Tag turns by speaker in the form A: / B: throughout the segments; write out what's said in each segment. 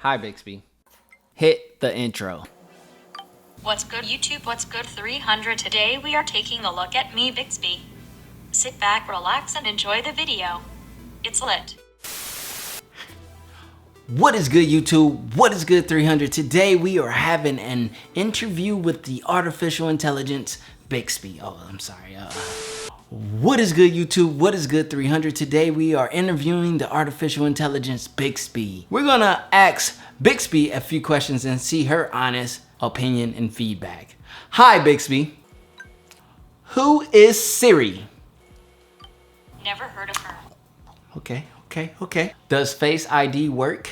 A: Hi, Bixby. Hit the intro.
B: What's good, YouTube? What's good, 300? Today we are taking a look at me, Bixby. Sit back, relax, and enjoy the video. It's lit.
A: What is good, YouTube? What is good, 300? Today we are having an interview with the artificial intelligence Bixby. Oh, I'm sorry. What is good, YouTube? What is good, 300? Today we are interviewing the artificial intelligence Bixby. We're gonna ask Bixby a few questions and see her honest opinion and feedback. Hi, Bixby. Who is Siri?
B: Never heard of her.
A: Okay. Does Face ID work?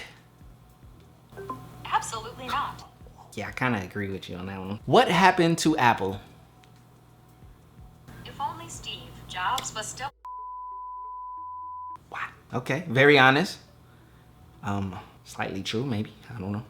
B: Absolutely not.
A: Yeah, I kind of agree with you on that one. What happened to Apple?
B: If only Steve Jobs was still.
A: Wow. Okay, very honest. Slightly true, maybe. I don't know.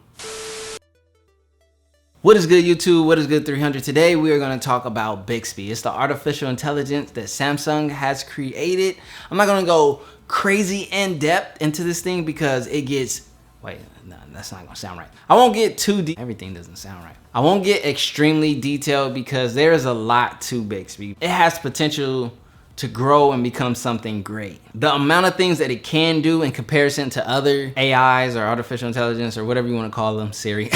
A: What is good, YouTube? What is good, 300? Today we are going to talk about Bixby. It's the artificial intelligence that Samsung has created. I'm not going to go crazy in depth into this thing because it gets, wait, no, that's not going to sound right. I won't get too deep. Everything doesn't sound right. I won't get extremely detailed because there is a lot to Bixby. It has potential to grow and become something great. The amount of things that it can do in comparison to other AIs or artificial intelligence or whatever you want to call them, Siri.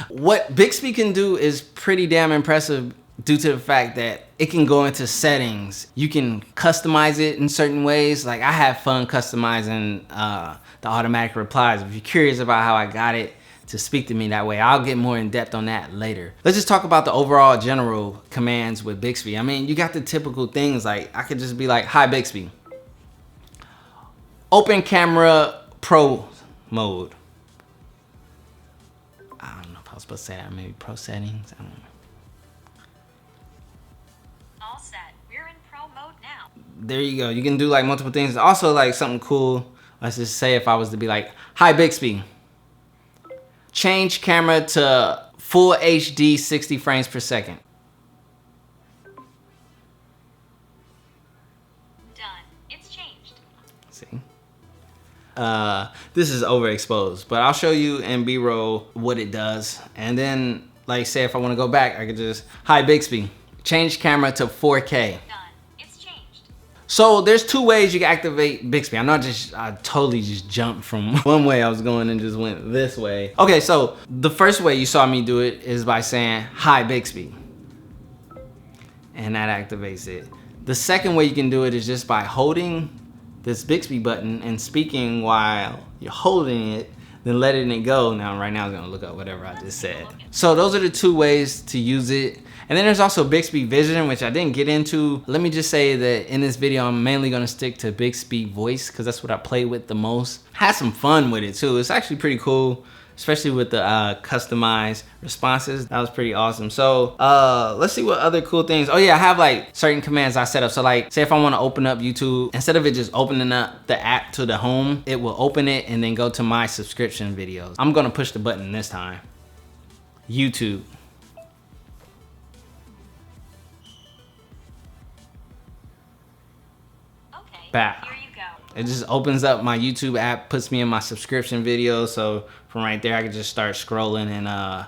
A: What Bixby can do is pretty damn impressive due to the fact that it can go into settings. You can customize it in certain ways. Like I have fun customizing the automatic replies. If you're curious about how I got it to speak to me that way, I'll get more in depth on that later. Let's just talk about the overall general commands with Bixby. I mean, you got the typical things like I could just be like, hi Bixby, open camera pro mode. I don't know if I was supposed to say that, maybe pro settings, I don't know.
B: All set. We're in pro mode now.
A: There you go, you can do like multiple things. Also like something cool, let's just say if I was to be like, hi Bixby, change camera to full HD 60 frames per second.
B: Done. It's changed.
A: See? This is overexposed, but I'll show you in B-roll what it does. And then, like say if I want to go back, I could just, hi Bixby, change camera to 4K.
B: Done. It's changed.
A: So there's two ways you can activate Bixby. I totally just jumped from one way I was going and just went this way. Okay, so the first way you saw me do it is by saying, hi Bixby. And that activates it. The second way you can do it is just by holding this Bixby button and speaking while you're holding it, then letting it go. Now, right now it's gonna look up whatever I just said. So those are the two ways to use it. And then there's also Bixby Vision, which I didn't get into. Let me just say that in this video, I'm mainly gonna stick to Bixby Voice because that's what I play with the most. Had some fun with it too. It's actually pretty cool, especially with the customized responses. That was pretty awesome. So let's see what other cool things. Oh yeah, I have like certain commands I set up. So like, say if I wanna open up YouTube, instead of it just opening up the app to the home, it will open it and then go to my subscription videos. I'm gonna push the button this time. YouTube. Back.
B: Here you go.
A: It just opens up my YouTube app, puts me in my subscription videos. So from right there, I can just start scrolling and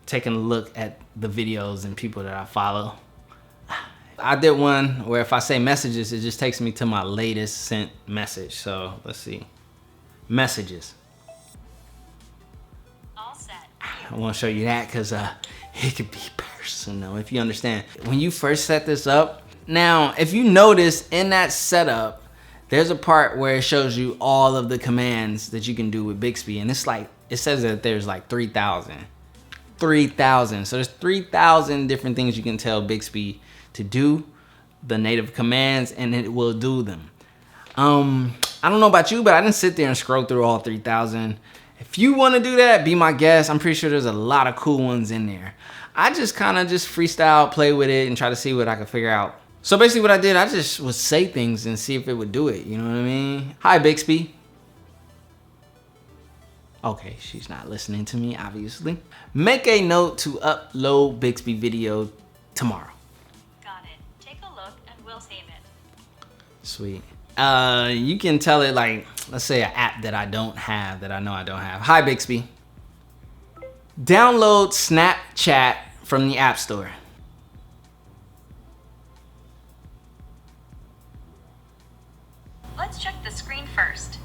A: taking a look at the videos and people that I follow. I did one where if I say messages, it just takes me to my latest sent message. So let's see. Messages.
B: All set.
A: I want to show you that because it could be personal if you understand. When you first set this up, now if you notice in that setup, there's a part where it shows you all of the commands that you can do with Bixby. And it's like, it says that there's like 3,000. 3,000. So there's 3,000 different things you can tell Bixby to do, the native commands, and it will do them. I don't know about you, but I didn't sit there and scroll through all 3,000. If you want to do that, be my guest. I'm pretty sure there's a lot of cool ones in there. I just kind of just freestyle, play with it, and try to see what I can figure out. So basically what I did, I just would say things and see if it would do it. You know what I mean? Hi, Bixby. Okay, she's not listening to me, obviously. Make a note to upload Bixby video tomorrow.
B: Got it. Take a look and we'll save it.
A: Sweet. You can tell it like, let's say an app that I don't have, that I know I don't have. Hi, Bixby. Download Snapchat from the App Store.
B: Let's check the screen first.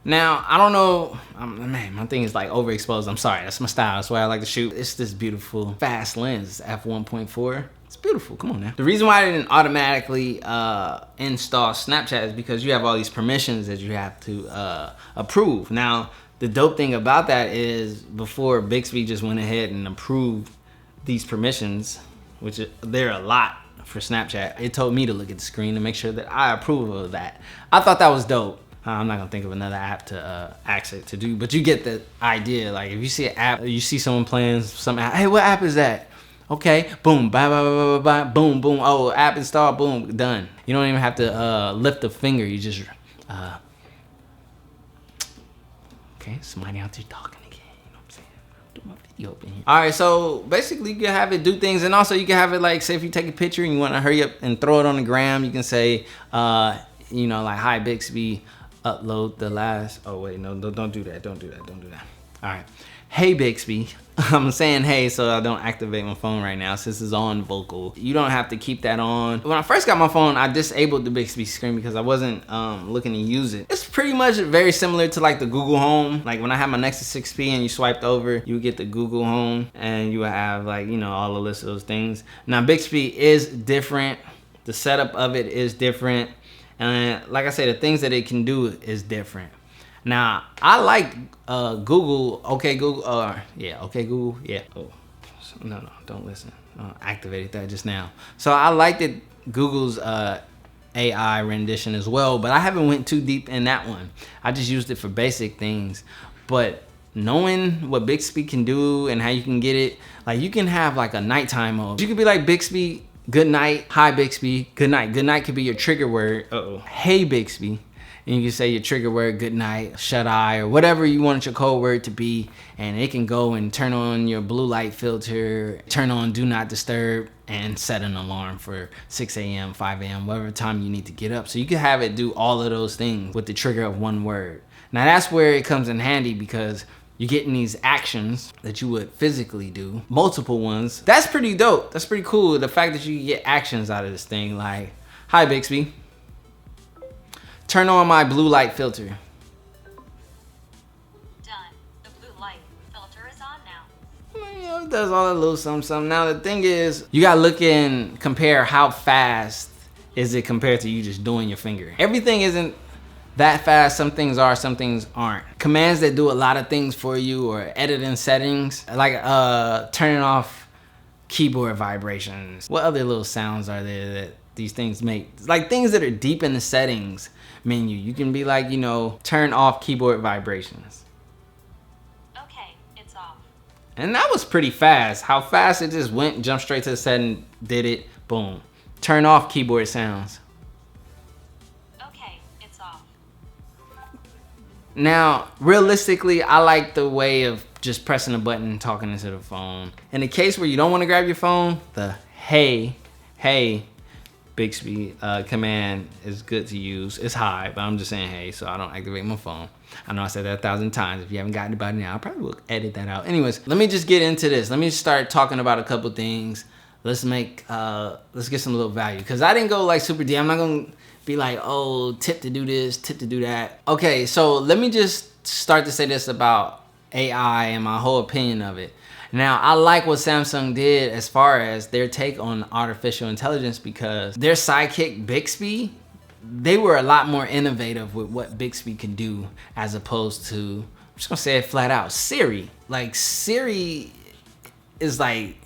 A: Now, I don't know, man, my thing is like overexposed. I'm sorry, that's my style. That's why I like to shoot. It's this beautiful fast lens, f1.4. It's beautiful, come on now. The reason why I didn't automatically install Snapchat is because you have all these permissions that you have to approve. Now, the dope thing about that is before Bixby just went ahead and approved these permissions, which they're a lot for Snapchat, it told me to look at the screen to make sure that I approve of that. I thought that was dope. I'm not gonna think of another app to ask it to do, but you get the idea. Like if you see an app, you see someone playing some app, hey, what app is that? Okay, boom, bye, bye, bye, bye, bye, boom, boom. Oh, app installed, boom, done. You don't even have to lift a finger. You just, okay, somebody out there talking again. You know what I'm saying? I'll do my video up in here. All right, so basically you can have it do things, and also you can have it like, say if you take a picture and you want to hurry up and throw it on the gram, you can say, you know, like, hi Bixby, upload the last, oh wait, no, don't do that, don't do that, don't do that. All right, hey Bixby. I'm saying hey so I don't activate my phone right now since it's on vocal. You don't have to keep that on. When I first got my phone, I disabled the Bixby screen because I wasn't looking to use it. It's pretty much very similar to like the Google Home. Like when I had my Nexus 6P and you swiped over, you would get the Google Home and you would have like, you know, all the list of those things. Now Bixby is different. The setup of it is different. And like I said, the things that it can do is different. Now, I like Google, okay Google, yeah, okay Google, yeah. Oh, no, don't listen. Activated that just now. So I liked it, Google's AI rendition as well, but I haven't went too deep in that one. I just used it for basic things. But knowing what Bixby can do and how you can get it, like you can have like a nighttime mode. You could be like Bixby, good night, hi Bixby, good night. Good night could be your trigger word. Hey Bixby. And you can say your trigger word, good night, shut eye, or whatever you want your code word to be. And it can go and turn on your blue light filter, turn on do not disturb, and set an alarm for 6 a.m., 5 a.m., whatever time you need to get up. So you can have it do all of those things with the trigger of one word. Now that's where it comes in handy because you're getting these actions that you would physically do, multiple ones. That's pretty dope. That's pretty cool. The fact that you can get actions out of this thing, like, hi Bixby, turn on my blue light filter.
B: Done. The blue light filter is on now.
A: You know, it does all that little something. Now the thing is, you gotta look and compare how fast is it compared to you just doing your finger. Everything isn't that fast. Some things are, some things aren't. Commands that do a lot of things for you, or editing settings, like turning off keyboard vibrations. What other little sounds are there that these things make? Like things that are deep in the settings menu. You can be like, you know, turn off keyboard vibrations.
B: Okay, it's off.
A: And that was pretty fast. How fast it just went, jumped straight to the setting, did it, boom. Turn off keyboard sounds.
B: Okay, it's off.
A: Now, realistically, I like the way of just pressing a button and talking into the phone. In the case where you don't want to grab your phone, the hey Bixby command is good to use. It's high, but I'm just saying hey, so I don't activate my phone. I know I said that 1,000 times. If you haven't gotten it by now, I probably will edit that out. Anyways, let me just get into this. Let me start talking about a couple things. Let's get some little value. Because I didn't go like super deep. I'm not going to be like, oh, tip to do this, tip to do that. Okay, so let me just start to say this about AI and my whole opinion of it. Now, I like what Samsung did as far as their take on artificial intelligence, because their sidekick Bixby, they were a lot more innovative with what Bixby can do as opposed to, I'm just gonna say it flat out, Siri. Like Siri is like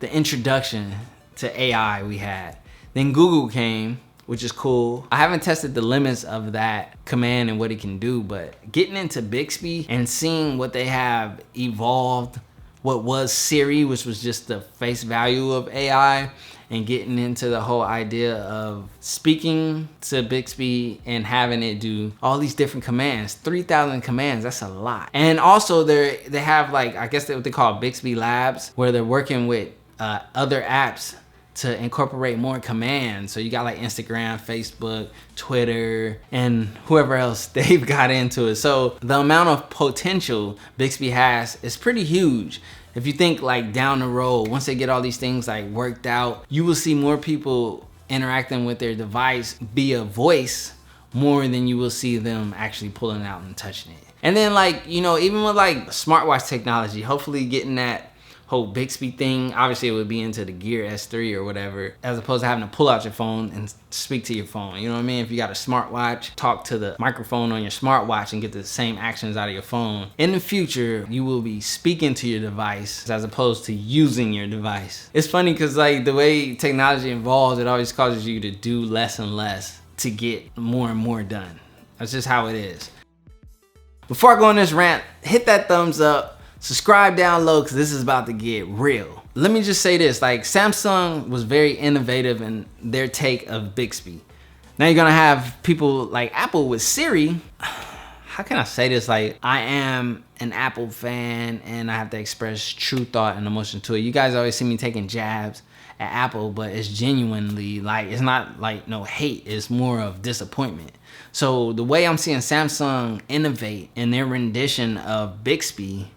A: the introduction to AI we had. Then Google came, which is cool. I haven't tested the limits of that command and what it can do, but getting into Bixby and seeing what they have evolved, what was Siri, which was just the face value of AI, and getting into the whole idea of speaking to Bixby and having it do all these different commands. 3,000 commands, that's a lot. And also they have like, I guess what they call Bixby Labs, where they're working with other apps to incorporate more commands. So you got like Instagram, Facebook, Twitter, and whoever else they've got into it. So the amount of potential Bixby has is pretty huge. If you think like down the road, once they get all these things like worked out, you will see more people interacting with their device via voice more than you will see them actually pulling it out and touching it. And then like, you know, even with like smartwatch technology, hopefully getting that whole Bixby thing, obviously it would be into the Gear S3 or whatever, as opposed to having to pull out your phone and speak to your phone. You know what I mean? If you got a smartwatch, talk to the microphone on your smartwatch and get the same actions out of your phone. In the future, you will be speaking to your device as opposed to using your device. It's funny because like the way technology evolves, it always causes you to do less and less to get more and more done. That's just how it is. Before I go on this rant, hit that thumbs up. Subscribe down low because this is about to get real. Let me just say this, like Samsung was very innovative in their take of Bixby. Now you're gonna have people like Apple with Siri. How can I say this? Like, I am an Apple fan and I have to express true thought and emotion to it. You guys always see me taking jabs at Apple, but it's genuinely like, it's not like no hate, it's more of disappointment. So the way I'm seeing Samsung innovate in their rendition of Bixby,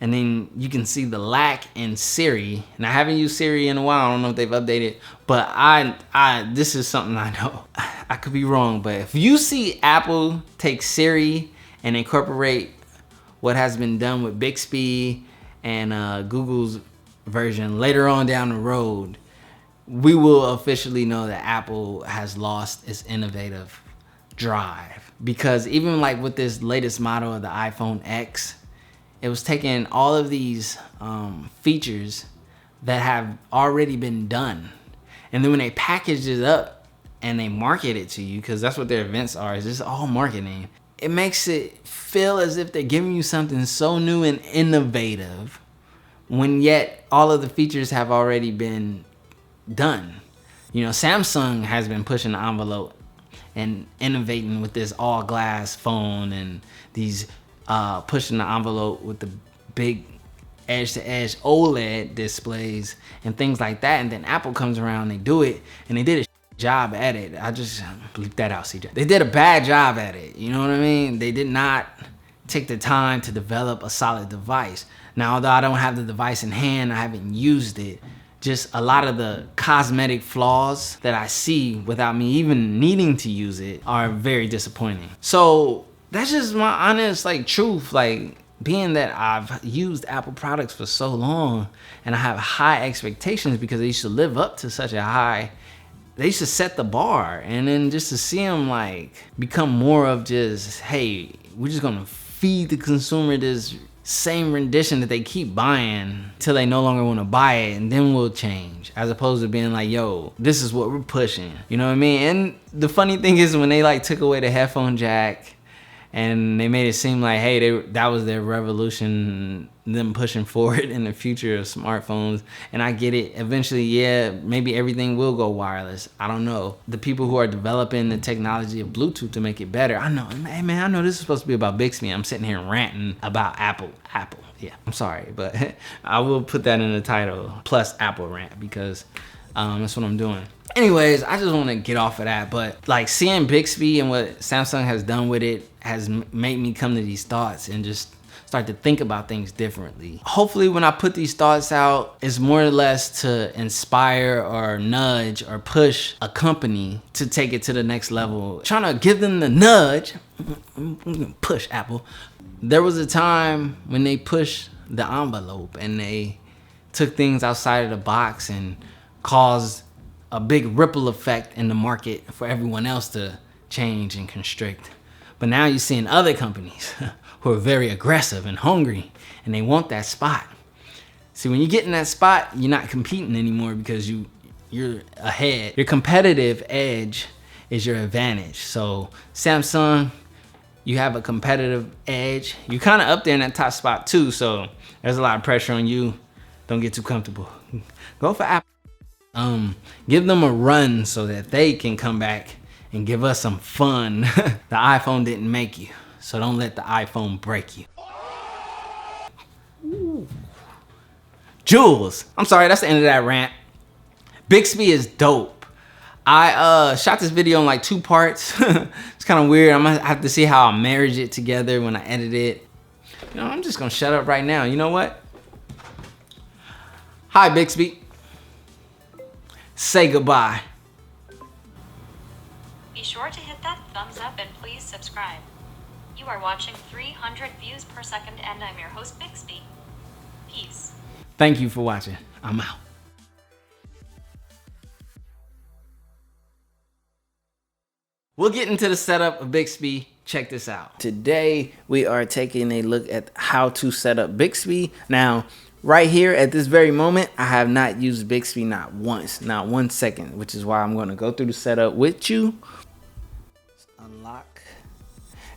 A: and then you can see the lack in Siri. And I haven't used Siri in a while. I don't know if they've updated, but this is something I know. I could be wrong, but if you see Apple take Siri and incorporate what has been done with Bixby and Google's version later on down the road, we will officially know that Apple has lost its innovative drive. Because even like with this latest model of the iPhone X, it was taking all of these features that have already been done. And then when they package it up and they market it to you, because that's what their events are, is just all marketing, it makes it feel as if they're giving you something so new and innovative, when yet all of the features have already been done. You know, Samsung has been pushing the envelope and innovating with this all glass phone and these pushing the envelope with the big edge-to-edge OLED displays and things like that. And then Apple comes around, they do it, and they did a job at it. I just bleep that out, CJ. They did a bad job at it. You know what I mean? They did not take the time to develop a solid device. Now, although I don't have the device in hand, I haven't used it, just a lot of the cosmetic flaws that I see without me even needing to use it are very disappointing. So that's just my honest like truth. Like, being that I've used Apple products for so long and I have high expectations because they used to live up to such a high, they used to set the bar, and then just to see them like become more of just, hey, we're just gonna feed the consumer this same rendition that they keep buying till they no longer want to buy it, and then we'll change, as opposed to being like, yo, this is what we're pushing. You know what I mean? And the funny thing is, when they like took away the headphone jack and they made it seem like, hey, that was their revolution, them pushing forward in the future of smartphones. And I get it. Eventually, yeah, maybe everything will go wireless. I don't know. The people who are developing the technology of Bluetooth to make it better, I know, hey, man, I know this is supposed to be about Bixby. I'm sitting here ranting about Apple. Yeah, I'm sorry, but I will put that in the title, plus Apple rant, because that's what I'm doing. Anyways, I just want to get off of that, but like seeing Bixby and what Samsung has done with it has made me come to these thoughts and just start to think about things differently. Hopefully when I put these thoughts out, it's more or less to inspire or nudge or push a company to take it to the next level. Trying to give them the nudge, push Apple. There was a time when they pushed the envelope and they took things outside of the box and caused a big ripple effect in the market for everyone else to change and constrict. But now you're seeing other companies who are very aggressive and hungry, and they want that spot. See, when you get in that spot, you're not competing anymore because you're ahead. Your competitive edge is your advantage. So Samsung, you have a competitive edge. You're kind of up there in that top spot too, so there's a lot of pressure on you. Don't get too comfortable. Go for Apple. Give them a run so that they can come back and give us some fun. The iPhone didn't make you, so don't let the iPhone break you. Ooh. Jules, I'm sorry, that's the end of that rant. Bixby is dope. I shot this video in like 2 parts. It's kind of weird. I'm gonna have to see how I marriage it together when I edit it. You know, I'm just gonna shut up right now. You know what? Hi, Bixby. Say goodbye.
B: Be sure to hit that thumbs up and please subscribe. You are watching 300 views per second and I'm your host Bixby. Peace.
A: Thank you for watching. I'm out. We'll get into the setup of Bixby. Check this out. Today, we are taking a look at how to set up Bixby. Now, right here at this very moment, I have not used Bixby not once, not 1 second, which is why I'm going to go through the setup with you. Let's unlock.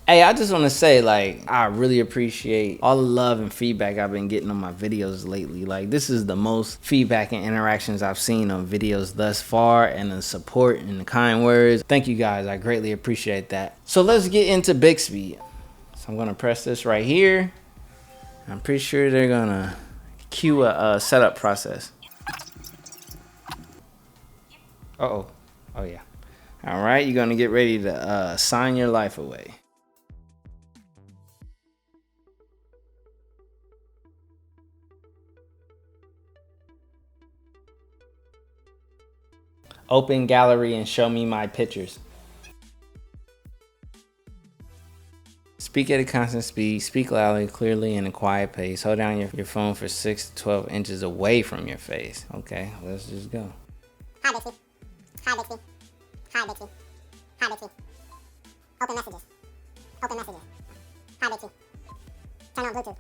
A: Hey, I just want to say, like, I really appreciate all the love and feedback I've been getting on my videos lately. Like, this is the most feedback and interactions I've seen on videos thus far, and the support and the kind words. Thank you guys. I greatly appreciate that. So let's get into Bixby. So I'm going to press this right here. I'm pretty sure they're going to cue a setup process. Uh-oh. Oh, yeah. All right. You're going to get ready to sign your life away. Open gallery and show me my pictures. Speak at a constant speed. Speak loudly, clearly, and a quiet pace. Hold down your phone for 6 to 12 inches away from your face. Okay, let's just go.
C: Hi, Bixby. Hi, Bixby. Hi, Bixby. Hi, Bixby. Open messages. Open messages. Hi, Bixby. Turn on Bluetooth.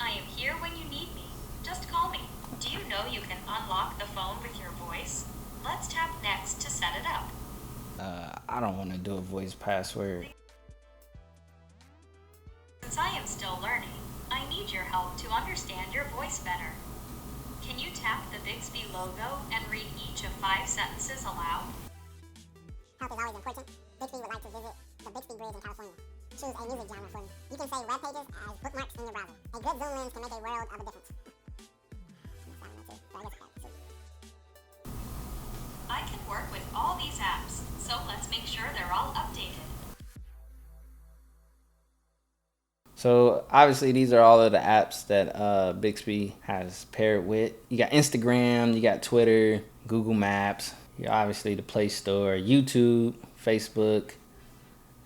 B: I am here when you need me. Just call me. Do you know you can unlock the phone with your voice? Let's tap next to set it up.
A: I don't want to do a voice password.
B: Since I am still learning, I need your help to understand your voice better. Can you tap the Bixby logo and read each of 5 sentences aloud?
C: Health is always important. Bixby would like to visit the Bixby Bridge in California. Choose a music genre for me. You can save web pages as bookmarks in your browser. A good zoom lens can make a world of a difference.
B: I can work with all these apps, so let's make sure they're all updated.
A: So obviously these are all of the apps that Bixby has paired with. You got Instagram, you got Twitter, Google Maps, you obviously the Play Store, YouTube, Facebook,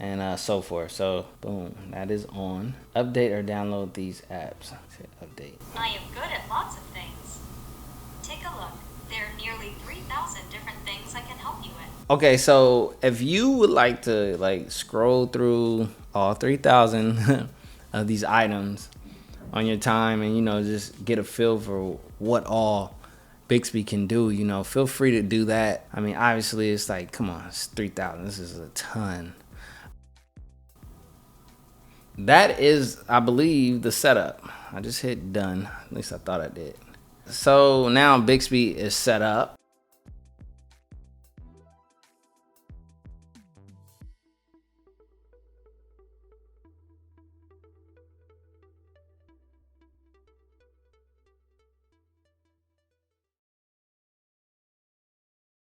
A: and so forth. So boom, that is on. Update or download these apps. Hit update.
B: I am good at lots of things. Take a look. There are nearly 3,000 different things I can help you with.
A: Okay, so if you would like to like scroll through all 3,000 of these items on your time and, you know, just get a feel for what all Bixby can do, you know, feel free to do that. I mean, obviously it's like, come on, it's 3,000. This is a ton. That is, I believe, the setup. I just hit done. At least I thought I did. So now Bixby is set up.